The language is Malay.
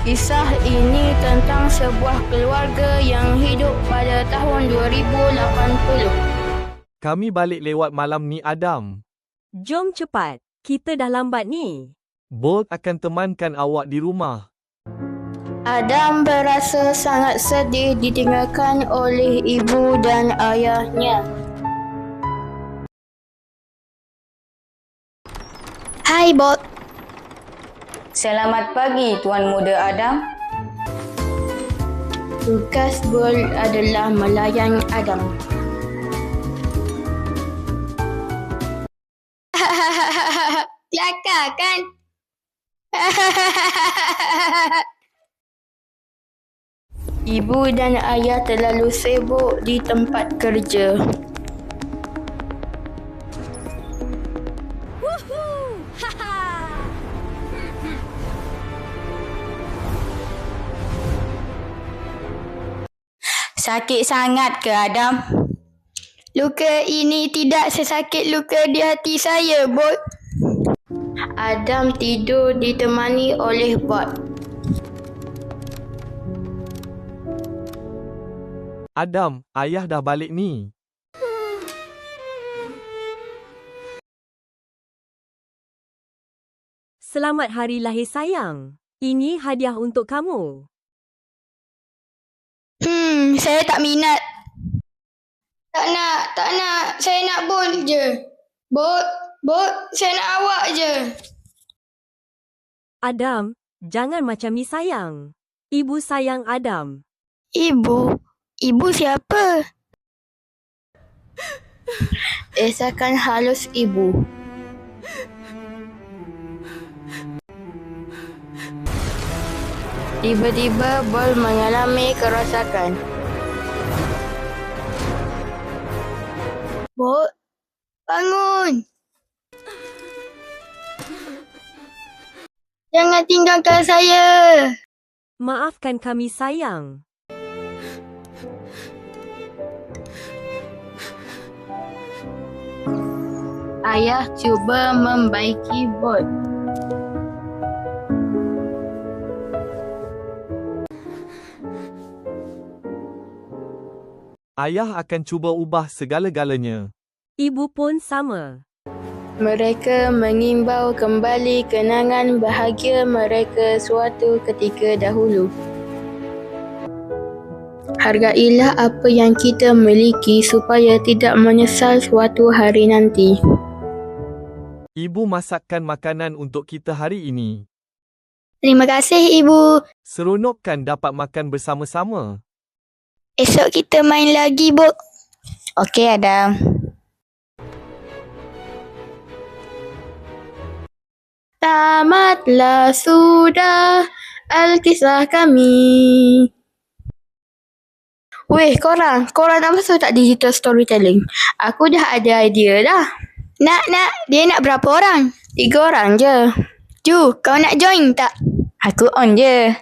Kisah ini tentang sebuah keluarga yang hidup pada tahun 2080. Kami balik lewat malam ni, Adam. Jom cepat, kita dah lambat ni. Bolt akan temankan awak di rumah. Adam berasa sangat sedih ditinggalkan oleh ibu dan ayahnya. Hai, Bolt. Selamat pagi, Tuan Muda Adam. Tugas Bolt adalah melayan Adam. Kelakar kan? Ibu dan ayah terlalu sibuk di tempat kerja. Sakit sangat ke, Adam? Luka ini tidak sesakit luka di hati saya, Bolt. Adam tidur ditemani oleh Bolt. Adam, ayah dah balik ni. Selamat hari lahir sayang. Ini hadiah untuk kamu. Saya tak minat. Tak nak. Saya nak Bolt je. Bolt, saya nak awak je. Adam, jangan macam ni sayang. Ibu sayang Adam. Ibu siapa? Esakan halus ibu. Tiba-tiba Bolt mengalami kerosakan. Bolt, bangun. Jangan tinggalkan saya. Maafkan kami sayang. Ayah cuba membaiki Bolt. Ayah akan cuba ubah segala-galanya. Ibu pun sama. Mereka mengimbau kembali kenangan bahagia mereka suatu ketika dahulu. Hargailah apa yang kita miliki supaya tidak menyesal suatu hari nanti. Ibu masakkan makanan untuk kita hari ini. Terima kasih, Ibu. Seronok kan dapat makan bersama-sama? Esok kita main lagi, Bu. Okey, Adam. Tamatlah sudah Alkisah kami. Weh, korang nak masuk tak digital storytelling? Aku dah ada idea dah. Nak, dia nak berapa orang? 3 orang je. Ju, kau nak join tak? Aku on je.